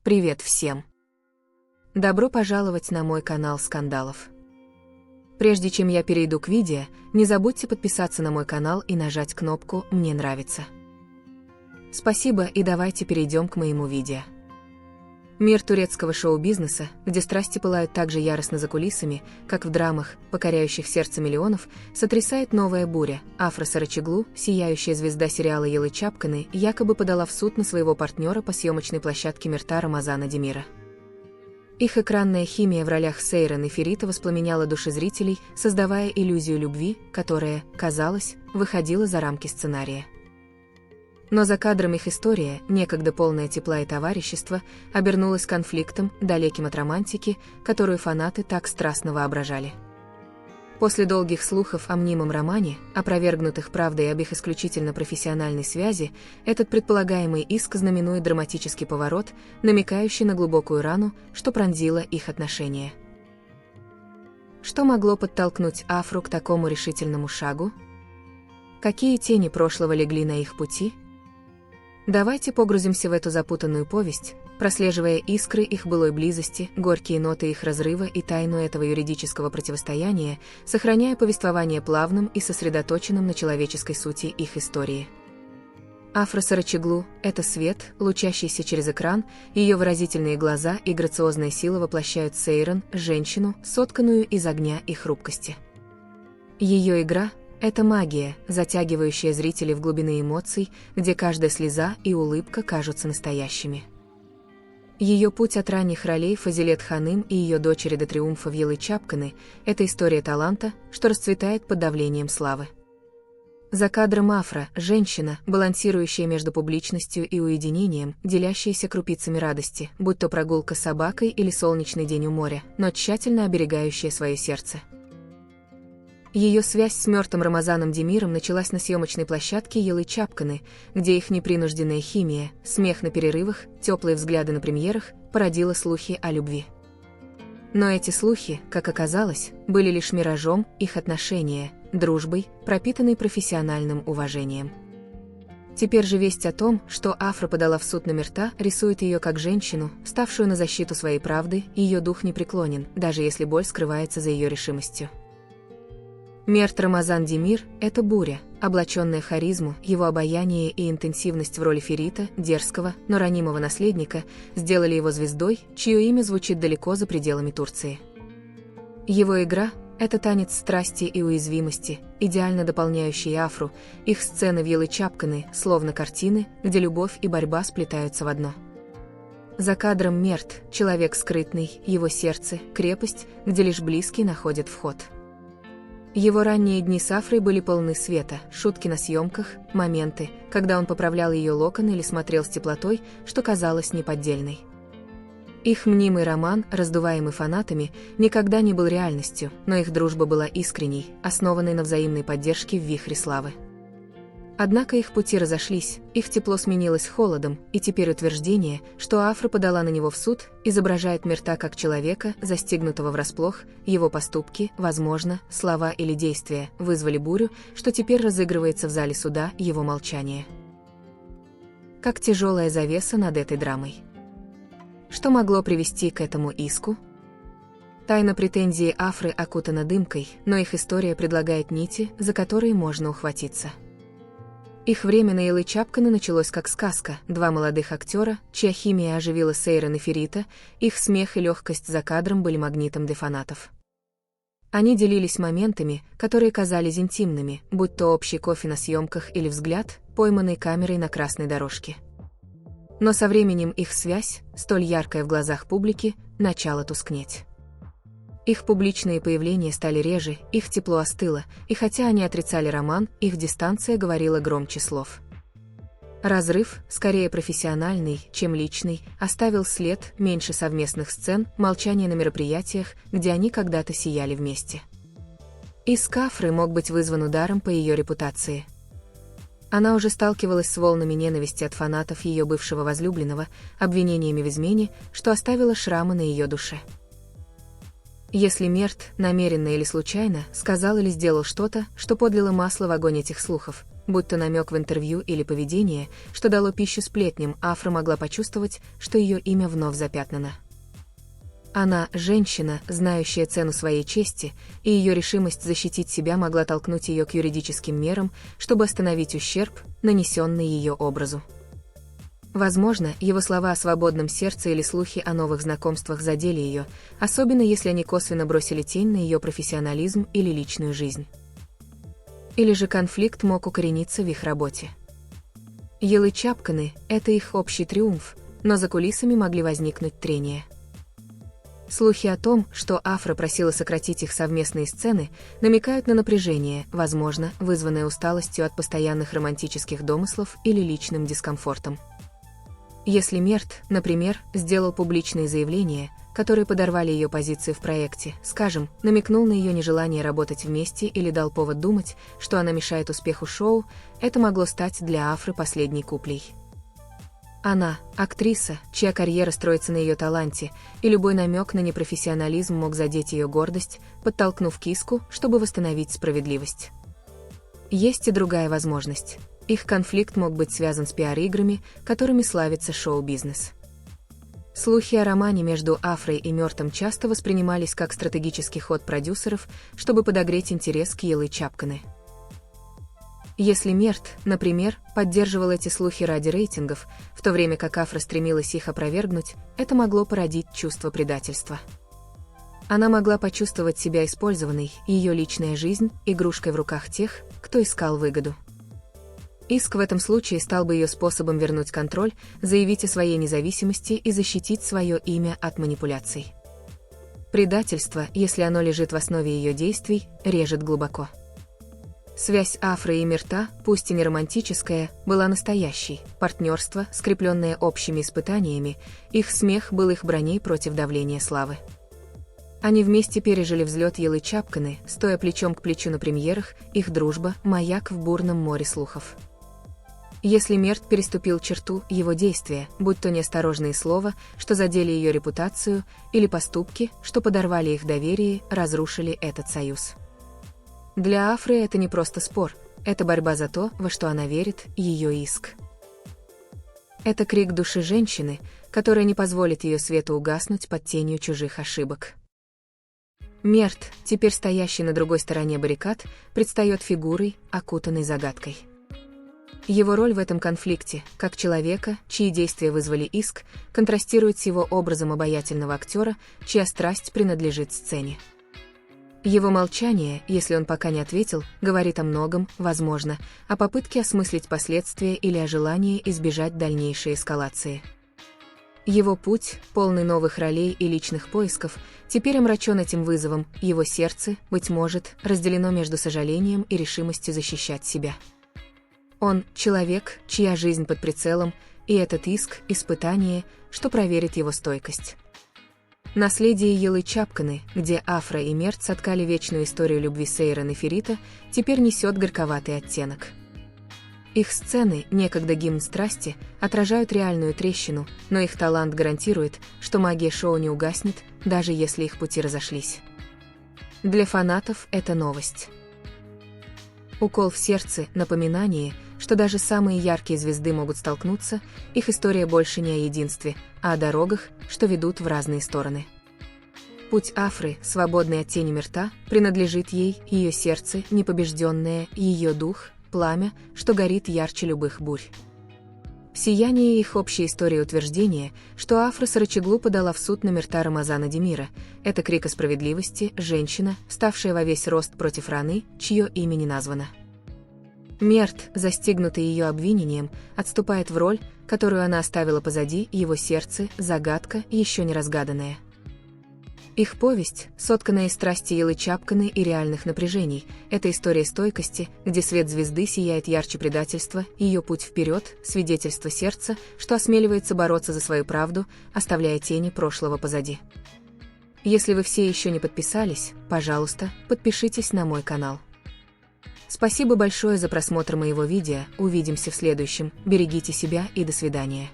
Привет всем! Добро пожаловать на мой канал скандалов. Прежде чем я перейду к видео, не забудьте подписаться на мой канал и нажать кнопку «Мне нравится». Спасибо, и давайте перейдем к моему видео. Мир турецкого шоу-бизнеса, где страсти пылают так же яростно за кулисами, как в драмах, покоряющих сердце миллионов, сотрясает новая буря. Афра Сарачоглу, сияющая звезда сериала Ялы Чапканы, якобы подала в суд на своего партнера по съемочной площадке Мирта Рамазана Демира. Их экранная химия в ролях Сейран и Ферита воспламеняла души зрителей, создавая иллюзию любви, которая, казалось, выходила за рамки сценария. Но за кадром их история, некогда полная тепла и товарищества, обернулась конфликтом, далеким от романтики, которую фанаты так страстно воображали. После долгих слухов о мнимом романе, опровергнутых правдой об их исключительно профессиональной связи, этот предполагаемый иск знаменует драматический поворот, намекающий на глубокую рану, что пронзило их отношения. Что могло подтолкнуть Афру к такому решительному шагу? Какие тени прошлого легли на их пути? Давайте погрузимся в эту запутанную повесть, прослеживая искры их былой близости, горькие ноты их разрыва и тайну этого юридического противостояния, сохраняя повествование плавным и сосредоточенным на человеческой сути их истории. Афра Сарачоглу – это свет, лучащийся через экран, ее выразительные глаза и грациозная сила воплощают Сейран, женщину, сотканную из огня и хрупкости. Ее игра – это магия, затягивающая зрителей в глубины эмоций, где каждая слеза и улыбка кажутся настоящими. Ее путь от ранних ролей Фазилет Ханым и ее дочери до триумфа в Ялы Чапканы – это история таланта, что расцветает под давлением славы. За кадром Афра – женщина, балансирующая между публичностью и уединением, делящаяся крупицами радости, будь то прогулка с собакой или солнечный день у моря, но тщательно оберегающая свое сердце. Ее связь с мертвым Рамазаном Демиром началась на съемочной площадке Ялы Чапканы, где их непринужденная химия, смех на перерывах, теплые взгляды на премьерах породила слухи о любви. Но эти слухи, как оказалось, были лишь миражом их отношения, дружбой, пропитанной профессиональным уважением. Теперь же весть о том, что Афра подала в суд на Мирта, рисует ее как женщину, ставшую на защиту своей правды, ее дух не преклонен, даже если боль скрывается за ее решимостью. Мирт Рамазан Демир – это буря, облаченная в харизму, его обаяние и интенсивность в роли Ферита, дерзкого, но ранимого наследника, сделали его звездой, чье имя звучит далеко за пределами Турции. Его игра – это танец страсти и уязвимости, идеально дополняющий Афру, их сцены в Ялы Чапканы, словно картины, где любовь и борьба сплетаются в одно. За кадром Мирт – человек скрытный, его сердце – крепость, где лишь близкие находят вход. Его ранние дни с Афрой были полны света, шутки на съемках, моменты, когда он поправлял ее локоны или смотрел с теплотой, что казалось неподдельной. Их мнимый роман, раздуваемый фанатами, никогда не был реальностью, но их дружба была искренней, основанной на взаимной поддержке в вихре славы. Однако их пути разошлись, их тепло сменилось холодом, и теперь утверждение, что Афра подала на него в суд, изображает Мирта как человека, застигнутого врасплох, его поступки, возможно, слова или действия, вызвали бурю, что теперь разыгрывается в зале суда его молчание. Как тяжелая завеса над этой драмой. Что могло привести к этому иску? Тайна претензии Афры окутана дымкой, но их история предлагает нити, за которые можно ухватиться. Их время на Ялы Чапканы началось как сказка. Два молодых актера, чья химия оживила Сейран и Ферита, их смех и легкость за кадром были магнитом для фанатов. Они делились моментами, которые казались интимными, будь то общий кофе на съемках или взгляд, пойманный камерой на красной дорожке. Но со временем их связь, столь яркая в глазах публики, начала тускнеть. Их публичные появления стали реже, их тепло остыло, и хотя они отрицали роман, их дистанция говорила громче слов. Разрыв, скорее профессиональный, чем личный, оставил след, меньше совместных сцен, молчание на мероприятиях, где они когда-то сияли вместе. Иск Афры мог быть вызван ударом по ее репутации. Она уже сталкивалась с волнами ненависти от фанатов ее бывшего возлюбленного, обвинениями в измене, что оставило шрамы на ее душе. Если Мирт, намеренно или случайно, сказал или сделал что-то, что подлило масло в огонь этих слухов, будь то намек в интервью или поведение, что дало пищу сплетням, Афра могла почувствовать, что ее имя вновь запятнано. Она – женщина, знающая цену своей чести, и ее решимость защитить себя могла толкнуть ее к юридическим мерам, чтобы остановить ущерб, нанесенный ее образу. Возможно, его слова о свободном сердце или слухи о новых знакомствах задели ее, особенно если они косвенно бросили тень на ее профессионализм или личную жизнь. Или же конфликт мог укорениться в их работе. Йелы Чапканы – это их общий триумф, но за кулисами могли возникнуть трения. Слухи о том, что Афра просила сократить их совместные сцены, намекают на напряжение, возможно, вызванное усталостью от постоянных романтических домыслов или личным дискомфортом. Если Мерт, например, сделал публичные заявления, которые подорвали ее позиции в проекте, скажем, намекнул на ее нежелание работать вместе или дал повод думать, что она мешает успеху шоу, это могло стать для Афры последней куплей. Она – актриса, чья карьера строится на ее таланте, и любой намек на непрофессионализм мог задеть ее гордость, подтолкнув к иску, чтобы восстановить справедливость. Есть и другая возможность. Их конфликт мог быть связан с пиар-играми, которыми славится шоу-бизнес. Слухи о романе между Афрой и Мертом часто воспринимались как стратегический ход продюсеров, чтобы подогреть интерес к Йелы Чапканы. Если Мерт, например, поддерживал эти слухи ради рейтингов, в то время как Афра стремилась их опровергнуть, это могло породить чувство предательства. Она могла почувствовать себя использованной, ее личная жизнь – игрушкой в руках тех, кто искал выгоду. Иск в этом случае стал бы ее способом вернуть контроль, заявить о своей независимости и защитить свое имя от манипуляций. Предательство, если оно лежит в основе ее действий, режет глубоко. Связь Афры и Мерта, пусть и не романтическая, была настоящей. Партнерство, скрепленное общими испытаниями, их смех был их броней против давления славы. Они вместе пережили взлет Йелы Чапканы, стоя плечом к плечу на премьерах, их дружба – маяк в бурном море слухов. Если Мерт переступил черту, его действия, будь то неосторожные слова, что задели ее репутацию, или поступки, что подорвали их доверие, разрушили этот союз. Для Афры это не просто спор, это борьба за то, во что она верит, ее иск. Это крик души женщины, которая не позволит ее свету угаснуть под тенью чужих ошибок. Мерт, теперь стоящий на другой стороне баррикад, предстает фигурой, окутанной загадкой. Его роль в этом конфликте, как человека, чьи действия вызвали иск, контрастирует с его образом обаятельного актера, чья страсть принадлежит сцене. Его молчание, если он пока не ответил, говорит о многом, возможно, о попытке осмыслить последствия или о желании избежать дальнейшей эскалации. Его путь, полный новых ролей и личных поисков, теперь омрачен этим вызовом, его сердце, быть может, разделено между сожалением и решимостью защищать себя. Он – человек, чья жизнь под прицелом, и этот иск – испытание, что проверит его стойкость. Наследие Йелы Чапканы, где Афра и Мерт соткали вечную историю любви Сейран и Ферита, теперь несет горьковатый оттенок. Их сцены, некогда гимн страсти, отражают реальную трещину, но их талант гарантирует, что магия шоу не угаснет, даже если их пути разошлись. Для фанатов это новость. Укол в сердце, напоминание, что даже самые яркие звезды могут столкнуться, их история больше не о единстве, а о дорогах, что ведут в разные стороны. Путь Афры, свободный от тени Мерта, принадлежит ей, ее сердце, непобежденное, ее дух, пламя, что горит ярче любых бурь. Сияние их общей истории утверждения, что Афра Сарычеглу подала в суд на Мерта Рамазана Демира. Это крик о справедливости, женщина, вставшая во весь рост против Раны, чье имя не названо. Мерт, застигнутый ее обвинением, отступает в роль, которую она оставила позади, его сердце, загадка, еще не разгаданная. Их повесть, сотканная из страсти Йелы Чапканы и реальных напряжений, это история стойкости, где свет звезды сияет ярче предательства, ее путь вперед, свидетельство сердца, что осмеливается бороться за свою правду, оставляя тени прошлого позади. Если вы все еще не подписались, пожалуйста, подпишитесь на мой канал. Спасибо большое за просмотр моего видео, увидимся в следующем, берегите себя и до свидания.